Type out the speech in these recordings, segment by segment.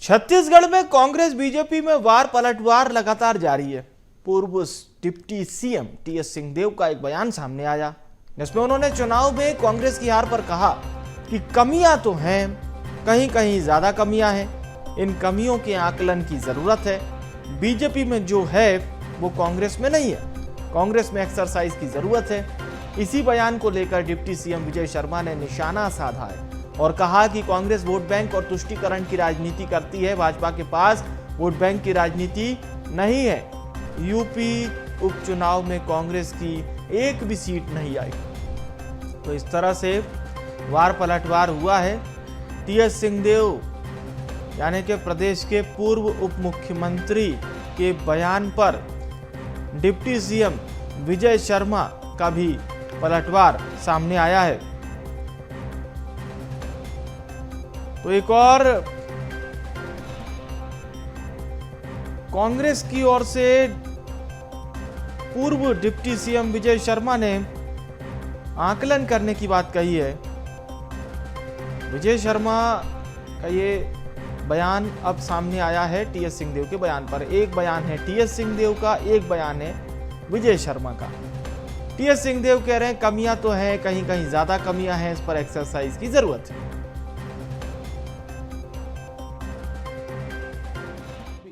छत्तीसगढ़ में कांग्रेस बीजेपी में वार पलटवार लगातार जारी है। पूर्व डिप्टी सीएम टीएस सिंहदेव का एक बयान सामने आया, जिसमें उन्होंने चुनाव में कांग्रेस की हार पर कहा कि कमियां तो हैं, कहीं कहीं ज्यादा कमियां हैं, इन कमियों के आकलन की जरूरत है। बीजेपी में जो है वो कांग्रेस में नहीं है, कांग्रेस में एक्सरसाइज की जरूरत है। इसी बयान को लेकर डिप्टी सीएम विजय शर्मा ने निशाना साधा है और कहा कि कांग्रेस वोट बैंक और तुष्टीकरण की राजनीति करती है, भाजपा के पास वोट बैंक की राजनीति नहीं है। यूपी उपचुनाव में कांग्रेस की एक भी सीट नहीं आई। तो इस तरह से वार पलटवार हुआ है। टीएस सिंहदेव यानी कि प्रदेश के पूर्व उप मुख्यमंत्री के बयान पर डिप्टी सीएम विजय शर्मा का भी पलटवार सामने आया है। तो एक और कांग्रेस की ओर से पूर्व डिप्टी सीएम विजय शर्मा ने आकलन करने की बात कही है। विजय शर्मा का ये बयान अब सामने आया है टीएस सिंहदेव के बयान पर। एक बयान है टीएस सिंहदेव का, एक बयान है विजय शर्मा का। टीएस सिंहदेव कह रहे हैं कमियां तो हैं, कहीं कहीं ज्यादा कमियां हैं, इस पर एक्सरसाइज की जरूरत है।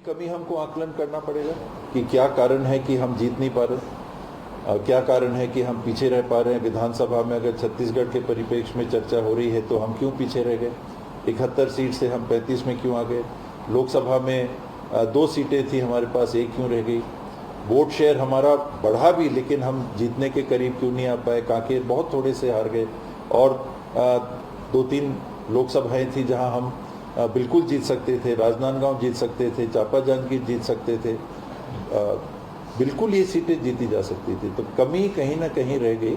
कमी हमको आकलन करना पड़ेगा कि क्या कारण है कि हम जीत नहीं पा रहे, क्या कारण है कि हम पीछे रह पा रहे हैं। विधानसभा में अगर छत्तीसगढ़ के परिप्रेक्ष्य में चर्चा हो रही है तो हम क्यों पीछे रह गए। 71 सीट से हम 35 में क्यों आ गए। लोकसभा में 2 सीटें थी हमारे पास, एक क्यों रह गई। वोट शेयर हमारा बढ़ा भी, लेकिन हम जीतने के करीब क्यों नहीं आ पाए। कांकेर बहुत थोड़े से हार गए और 2-3 लोकसभाएं थी जहां हम बिल्कुल जीत सकते थे। राजनांदगांव जीत सकते थे, चांपा जांजगीर जीत सकते थे, बिल्कुल ये सीटें जीती जा सकती थी। तो कमी कहीं ना कहीं रह गई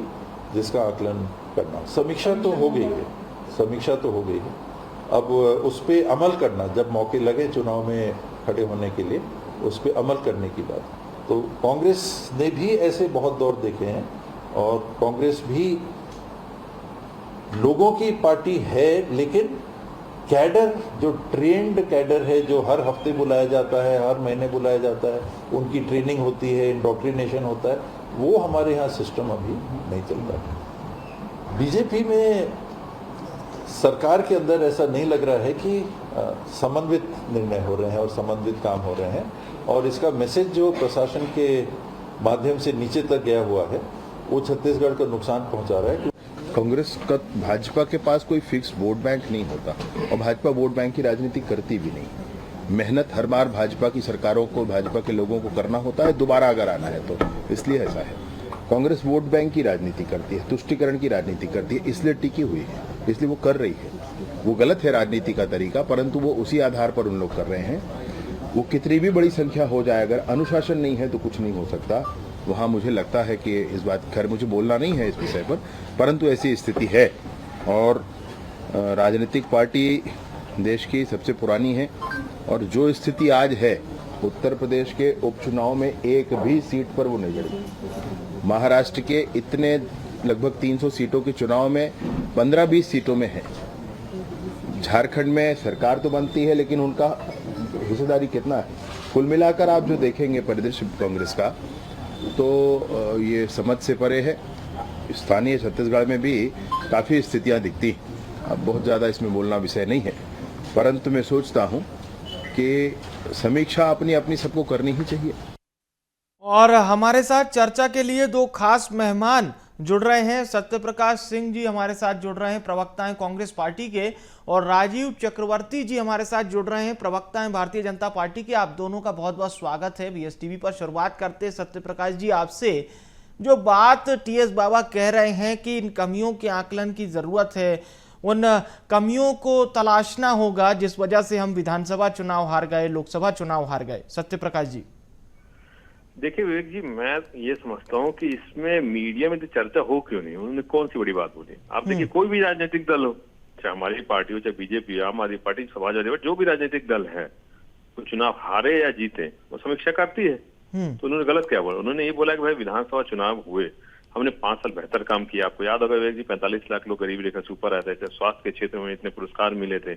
जिसका आकलन करना। समीक्षा तो हो गई है, समीक्षा तो हो गई है। अब उस पर अमल करना, जब मौके लगे चुनाव में खड़े होने के लिए, उस पर अमल करने की बात। तो कांग्रेस ने भी ऐसे बहुत दौर देखे हैं और कांग्रेस भी लोगों की पार्टी है, लेकिन कैडर, जो ट्रेंड कैडर है, जो हर हफ्ते बुलाया जाता है, हर महीने बुलाया जाता है, उनकी ट्रेनिंग होती है, इंडोक्ट्रिनेशन होता है, वो हमारे यहाँ सिस्टम अभी नहीं चलता है। बीजेपी में सरकार के अंदर ऐसा नहीं लग रहा है कि समन्वित निर्णय हो रहे हैं और समन्वित काम हो रहे हैं, और इसका मैसेज जो प्रशासन के माध्यम से नीचे तक गया हुआ है वो छत्तीसगढ़ को नुकसान पहुंचा रहा है। कांग्रेस का, भाजपा के पास कोई फिक्स वोट बैंक नहीं होता और भाजपा वोट बैंक की राजनीति करती भी नहीं। मेहनत हर बार भाजपा की सरकारों को, भाजपा के लोगों को करना होता है, दोबारा अगर आना है तो, इसलिए ऐसा है। कांग्रेस वोट बैंक की राजनीति करती है, तुष्टीकरण की राजनीति करती है, इसलिए टिकी हुई है, इसलिए वो कर रही है। वो गलत है राजनीति का तरीका, परंतु वो उसी आधार पर उन लोग कर रहे हैं। वो कितनी भी बड़ी संख्या हो जाए, अगर अनुशासन नहीं है तो कुछ नहीं हो सकता। वहाँ मुझे लगता है कि इस बात, खैर मुझे बोलना नहीं है इस विषय पर, परंतु ऐसी स्थिति है। और राजनीतिक पार्टी देश की सबसे पुरानी है और जो स्थिति आज है, उत्तर प्रदेश के उपचुनाव में एक भी सीट पर वो नहीं लड़ी। महाराष्ट्र के इतने लगभग 300 सीटों के चुनाव में 15-20 सीटों में है। झारखंड में सरकार तो बनती है, लेकिन उनका हिस्सेदारी कितना है। कुल मिलाकर आप जो देखेंगे परिदृश्य कांग्रेस का, तो ये समझ से परे है। स्थानीय छत्तीसगढ़ में भी काफ़ी स्थितियां दिखती। अब बहुत ज़्यादा इसमें बोलना विषय नहीं है, परंतु मैं सोचता हूं कि समीक्षा अपनी अपनी सबको करनी ही चाहिए। और हमारे साथ चर्चा के लिए 2 खास मेहमान जुड़ रहे हैं। सत्यप्रकाश सिंह जी हमारे साथ जुड़ रहे हैं, प्रवक्ता हैं कांग्रेस पार्टी के, और राजीव चक्रवर्ती जी हमारे साथ जुड़ रहे हैं, प्रवक्ता हैं भारतीय जनता पार्टी के। आप दोनों का बहुत बहुत स्वागत है बीएसटीवी पर। शुरुआत करते हैं सत्यप्रकाश जी आपसे। जो बात टीएस बाबा कह रहे हैं कि इन कमियों के आकलन की जरूरत है, उन कमियों को तलाशना होगा जिस वजह से हम विधानसभा चुनाव हार गए, लोकसभा चुनाव हार गए। सत्यप्रकाश जी। देखिए विवेक जी, मैं ये समझता हूँ कि इसमें मीडिया में तो चर्चा हो क्यों नहीं। उन्होंने कौन सी बड़ी बात बोली। आप देखिए, कोई भी राजनीतिक दल हो, चाहे हमारी पार्टी हो, चाहे बीजेपी, आम आदमी पार्टी, समाजवादी पार्टी, जो भी राजनीतिक दल है, तो चुनाव हारे या जीते वो समीक्षा करती है। तो उन्होंने गलत क्या बोला। उन्होंने ये बोला कि भाई विधानसभा चुनाव हुए, हमने 5 साल बेहतर काम किया। आपको याद होगा विवेक जी, 45 लाख लोग गरीबी रेखा से ऊपर आए थे, स्वास्थ्य के क्षेत्र में इतने पुरस्कार मिले थे,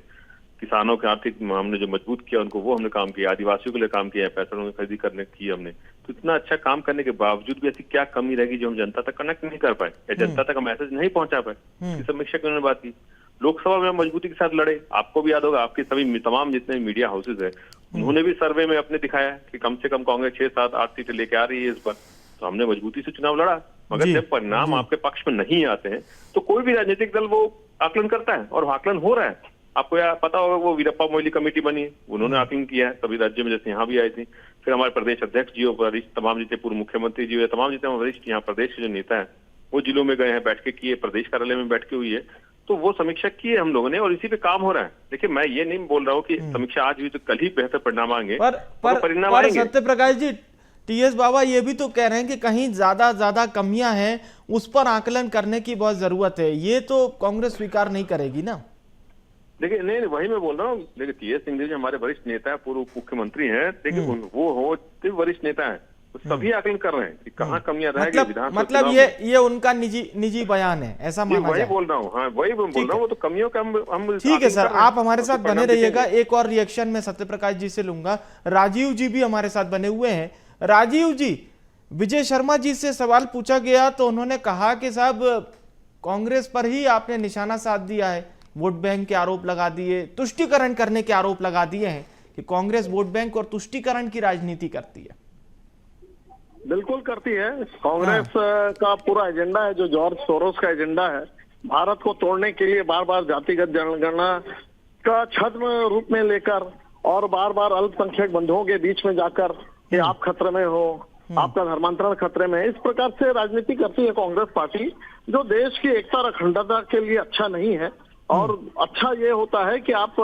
किसानों के आर्थिक हमने जो मजबूत किया उनको, वो हमने काम किया, आदिवासियों के लिए काम किया है, पैसा की खरीदी करने की हमने। तो इतना अच्छा काम करने के बावजूद भी ऐसी क्या कमी रहेगी जो हम जनता तक कनेक्ट नहीं कर पाए या जनता तक मैसेज नहीं पहुंचा पाए? इसकी समीक्षा की उन्होंने बात की। लोकसभा में मजबूती के साथ लड़े। आपको भी याद होगा, आपके सभी तमाम जितने मीडिया हाउसेज है उन्होंने भी सर्वे में अपने दिखाया कि कम से कम कांग्रेस 6, 7, 8 सीटें लेके आ रही है इस बार। तो हमने मजबूती से चुनाव लड़ा, मगर जी, जब परिणाम आपके पक्ष में नहीं आते हैं तो कोई भी राजनीतिक दल वो आकलन करता है, और आकलन हो रहा है। आपको यार पता होगा, वो वीरप्पा मोइली कमेटी बनी है, उन्होंने आकलन किया है सभी राज्यों में, जैसे यहाँ भी आई थी। फिर हमारे प्रदेश अध्यक्ष जी, वरिष्ठ तमाम जितने पूर्व मुख्यमंत्री जी, तमाम जितने वरिष्ठ यहाँ प्रदेश के जो नेता है वो जिलों में गए हैं, बैठ के किए, प्रदेश कार्यालय में बैठ के हुई है, तो वो समीक्षा की है हम लोगों ने, और इसी पे काम हो रहा है। देखिए, मैं ये नहीं बोल रहा हूँ कि समीक्षा आज हुई तो कल ही बेहतर परिणाम आएंगे, परिणाम आएंगे। सत्य प्रकाश जी, टीएस बाबा ये भी तो कह रहे हैं कि कहीं ज्यादा कमियां हैं, उस पर आकलन करने की बहुत जरूरत है। ये तो कांग्रेस स्वीकार नहीं करेगी ना। देखिए, नहीं, वही मैं बोल रहा हूँ। देखिए, टीएस सिंहदेव जी हमारे वरिष्ठ नेता है, पूर्व मुख्यमंत्री हैं, देखिए वो हो वरिष्ठ नेता है, तो सभी आकलन कर रहे हैं कि कहाँ कमियां रहेगी। मतलब ये उनका निजी बयान है, ऐसा माना वही जाए। बोल रहा हूँ, हाँ वही बोल रहा हूँ, वो तो कमियों का हम ठीक है सर, आप हमारे साथ बने रहिएगा। एक और रिएक्शन मैं सत्य प्रकाश जी से लूंगा। राजीव जी भी हमारे साथ बने हुए हैं। राजीव जी, विजय शर्मा जी से सवाल पूछा गया तो उन्होंने कहा कि साहब कांग्रेस पर ही आपने निशाना साध दिया है, वोट बैंक के आरोप लगा दिए, तुष्टीकरण करने के आरोप लगा दिए हैं कि कांग्रेस वोट बैंक और तुष्टीकरण की राजनीति करती है। बिल्कुल करती है। कांग्रेस का पूरा एजेंडा है जो जॉर्ज सोरोस का एजेंडा है, भारत को तोड़ने के लिए बार बार जातिगत जनगणना का छद्म रूप में लेकर और बार बार अल्पसंख्यक बंधुओं के बीच में जाकर कि आप खतरे में हो, आपका धर्मांतरण खतरे में, इस प्रकार से राजनीति करती है कांग्रेस पार्टी, जो देश की एकता और अखंडता के लिए अच्छा नहीं है। और अच्छा ये होता है कि आप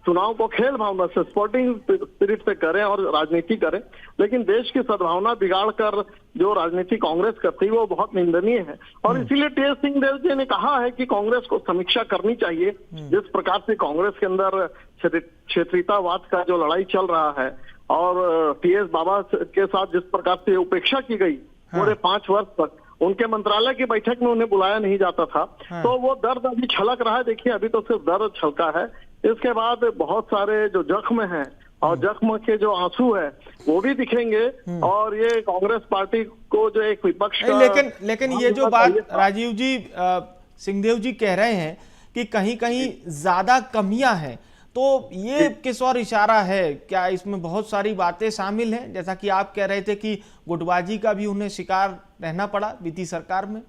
चुनाव को खेल भावना से, स्पोर्टिंग स्पिरिट से करें और राजनीति करें, लेकिन देश की सद्भावना बिगाड़ कर जो राजनीति कांग्रेस करती है वो बहुत निंदनीय है। और इसीलिए टीएस सिंहदेव जी ने कहा है कि कांग्रेस को समीक्षा करनी चाहिए। जिस प्रकार से कांग्रेस के अंदर क्षेत्रीयतावाद का जो लड़ाई चल रहा है और टीएस बाबा के साथ जिस प्रकार से उपेक्षा की गई पूरे 5 वर्ष तक, उनके मंत्रालय की बैठक में उन्हें बुलाया नहीं जाता था, तो वो दर्द अभी छलक रहा है। देखिए, अभी तो सिर्फ दर्द छलका है, इसके बाद बहुत सारे जो जख्म हैं और जख्म के जो आंसू है वो भी दिखेंगे। और ये कांग्रेस पार्टी को जो एक विपक्ष का, लेकिन ये जो बात राजीव जी सिंहदेव जी कह रहे हैं कि कहीं कहीं ज्यादा कमियां हैं, तो ये किस और इशारा है? क्या इसमें बहुत सारी बातें शामिल हैं, जैसा कि आप कह रहे थे कि गुटबाजी का भी उन्हें शिकार रहना पड़ा बीती सरकार में?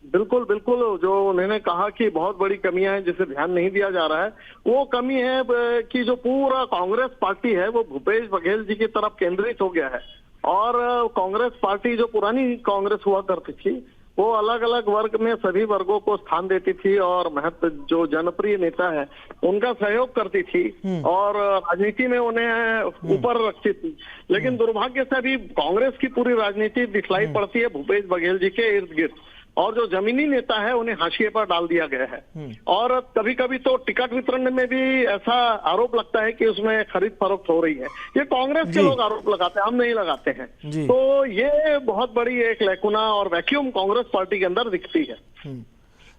बिल्कुल बिल्कुल, जो उन्होंने कहा कि बहुत बड़ी कमियां हैं जिसे ध्यान नहीं दिया जा रहा है, वो कमी है कि जो पूरा कांग्रेस पार्टी है वो भूपेश बघेल जी की तरफ केंद्रित हो गया है। और कांग्रेस पार्टी जो पुरानी कांग्रेस हुआ करती थी वो अलग अलग वर्ग में सभी वर्गों को स्थान देती थी और महत्व जो जनप्रिय नेता है उनका सहयोग करती थी और राजनीति में उन्हें ऊपर रखती थी। लेकिन दुर्भाग्य से अभी कांग्रेस की पूरी राजनीति दिखलाई पड़ती है भूपेश बघेल जी के इर्द गिर्द, और जो जमीनी नेता है उन्हें हाशिए पर डाल दिया गया है। और कभी कभी तो टिकट वितरण में भी ऐसा आरोप लगता है कि उसमें खरीद फरोख्त हो रही है। ये कांग्रेस के लोग आरोप लगाते हैं, हम नहीं लगाते हैं। तो ये बहुत बड़ी एक लैकुना और वैक्यूम कांग्रेस पार्टी के अंदर दिखती है।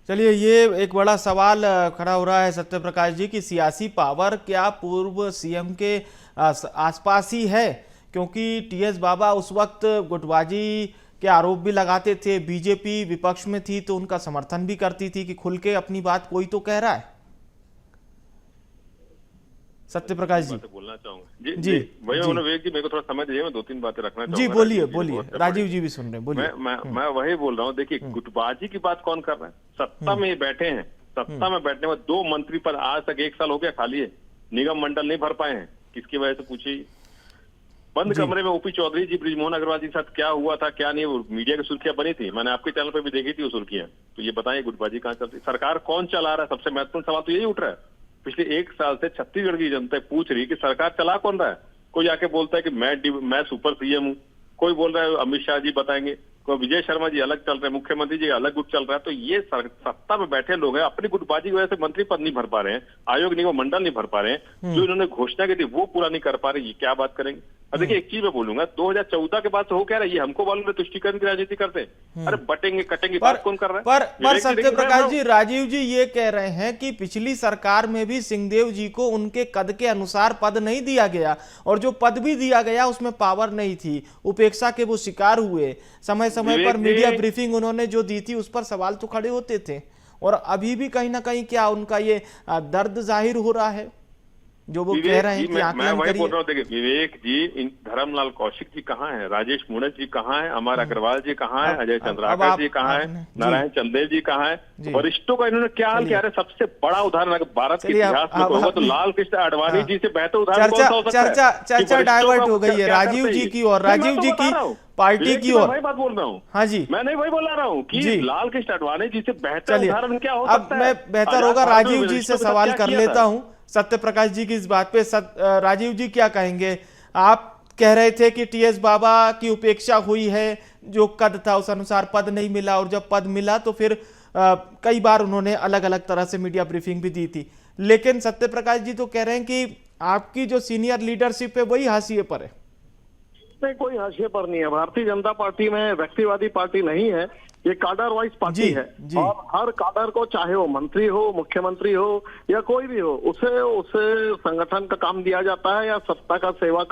चलिए, ये एक बड़ा सवाल खड़ा हो रहा है सत्य प्रकाश जी की सियासी पावर क्या पूर्व सीएम के आसपास ही है? क्योंकि टीएस बाबा उस वक्त गुटबाजी के आरोप भी लगाते थे, बीजेपी विपक्ष में थी तो उनका समर्थन भी करती थी कि खुल के अपनी बात कोई तो कह रहा है। सत्य प्रकाश जी बोलना चाहूंगा जी वही विवेक जी, मेरे को थोड़ा समय दीजिए, मैं 2-3 बातें रखना चाहूंगा। जी बोलिए, राजीव जी भी सुन रहे हैं, बोलिए। मैं वही बोल रहा हूँ। देखिए, गुटबाजी की बात कौन कर रहा है? सत्ता में बैठे हैं, सत्ता में बैठने में 2 मंत्री पद आज तक 1 साल हो गया खाली है, निगम मंडल नहीं भर पाए हैं। किसकी वजह से पूछिए? बंद कमरे में ओपी चौधरी जी, बृजमोहन अग्रवाल जी के साथ क्या हुआ था क्या नहीं, मीडिया की सुर्खियां बनी थी, मैंने आपके चैनल पे भी देखी थी वो सुर्खियां। तो ये बताइए गुटबाजी कहाँ चलती? सरकार कौन चला रहा है? सबसे महत्वपूर्ण सवाल तो यही उठ रहा है। पिछले 1 साल से छत्तीसगढ़ की जनता पूछ रही है कि सरकार चला कौन रहा है। कोई आके बोलता है कि मैं सुपर सीएम हूँ, कोई बोल रहा है अमित शाह जी बताएंगे, तो विजय शर्मा जी अलग चल रहे हैं, मुख्यमंत्री जी अलग गुट चल रहा है। तो ये सत्ता में बैठे लोग हैं, अपनी गुटबाजी की वजह से मंत्री पद नहीं भर पा रहे हैं, आयोग नहीं, वो मंडल नहीं भर पा रहे हैं, जो इन्होंने घोषणा की थी वो पूरा नहीं कर पा रहे, ये क्या बात करेंगे। अब देखिए एक चीज मैं बोलूंगा, 2014 के बाद से हो क्या रहा है, ये हमको मालूम है तुष्टीकरण की राजनीति करते हैं। अरे बटेंगे कटेंगे बात कौन कर रहा है। पर सत्य प्रकाश जी, राजीव जी ये कह रहे हैं कि पिछली सरकार में भी सिंहदेव जी को उनके कद के अनुसार पद नहीं दिया गया, और जो पद भी दिया गया उसमें पावर नहीं थी, उपेक्षा के वो शिकार हुए। समय समय पर मीडिया ब्रीफिंग उन्होंने जो दी थी उस पर सवाल तो खड़े होते थे, और अभी भी कहीं ना कहीं क्या उनका ये दर्द जाहिर हो रहा है जो वो कह रहे हैं कि मैं वही बोल रहा हूँ। देखिए विवेक जी, धर्मलाल कौशिक जी कहाँ है, राजेश मूणत जी कहाँ है, अमर अग्रवाल जी कहाँ है, अजय चंद्राकर जी कहाँ है, नारायण चंदेल जी कहाँ है, वरिष्ठों का इन्होंने क्या हाल किया। सबसे बड़ा उदाहरण अगर भारत के इतिहास में होगा तो लाल कृष्ण आडवाणी जी से बेहतर उदाहरण कौन सा हो सकता है। चर्चा डाइवर्ट हो गई है राजीव जी की और राजीव जी की पार्टी की ओर। वही बात बोल रहा हूँ। हाँ जी, मैं नहीं वही बोला रहा हूँ कि लाल कृष्ण आडवाणी जी से बेहतर उदाहरण क्या हो सकता है। अब मैं बेहतर होगा राजीव जी से सवाल कर लेता हूँ, सत्य प्रकाश जी की इस बात पे। राजीव जी क्या कहेंगे? आप कह रहे थे कि टीएस बाबा की उपेक्षा हुई है, जो कद था उस अनुसार पद नहीं मिला, और जब पद मिला तो फिर कई बार उन्होंने अलग अलग तरह से मीडिया ब्रीफिंग भी दी थी। लेकिन सत्य प्रकाश जी तो कह रहे हैं कि आपकी जो सीनियर लीडरशिप है वही हाशिए पर है। नहीं, कोई हाशिए पर नहीं है। भारतीय जनता पार्टी में व्यक्तिवादी पार्टी नहीं है, ये काडर वाइज पार्टी है। और हर काडर को, चाहे वो मंत्री हो, मुख्यमंत्री हो या कोई भी हो, उसे संगठन का काम दिया जाता है या सत्ता का सेवा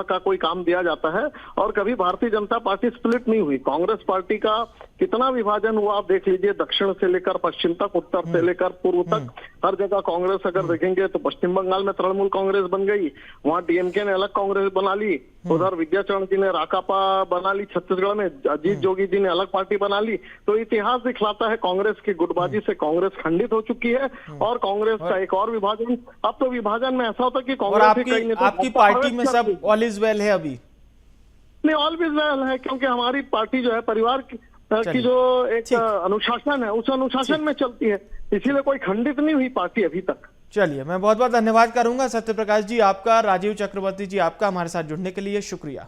का कोई काम दिया जाता है। और कभी भारतीय जनता पार्टी स्प्लिट नहीं हुई। कांग्रेस पार्टी का कितना विभाजन हुआ आप देख लीजिए, दक्षिण से लेकर पश्चिम तक, उत्तर से लेकर पूर्व तक, हर जगह कांग्रेस अगर देखेंगे तो पश्चिम बंगाल में तृणमूल कांग्रेस बन गई, वहां डीएमके ने अलग कांग्रेस बना ली, उधर विद्याचरण जी ने राकापा बना ली, छत्तीसगढ़ में अजीत जोगी जी ने अलग पार्टी बना ली। तो इतिहास दिखलाता है कांग्रेस की गुटबाजी से कांग्रेस खंडित हो चुकी है। और कांग्रेस का एक और विभाजन, अब तो विभाजन में ऐसा होता है कि कांग्रेस आपकी पार्टी में सब ऑल इज वेल है अभी? नहीं, ऑल इज वेल है, क्योंकि हमारी पार्टी जो है परिवार की जो एक अनुशासन है उस अनुशासन में चलती है, इसीलिए कोई खंडित नहीं हुई पार्टी अभी तक। चलिए, मैं बहुत बहुत धन्यवाद करूंगा सत्य प्रकाश जी आपका, राजीव चक्रवर्ती जी आपका हमारे साथ जुड़ने के लिए शुक्रिया।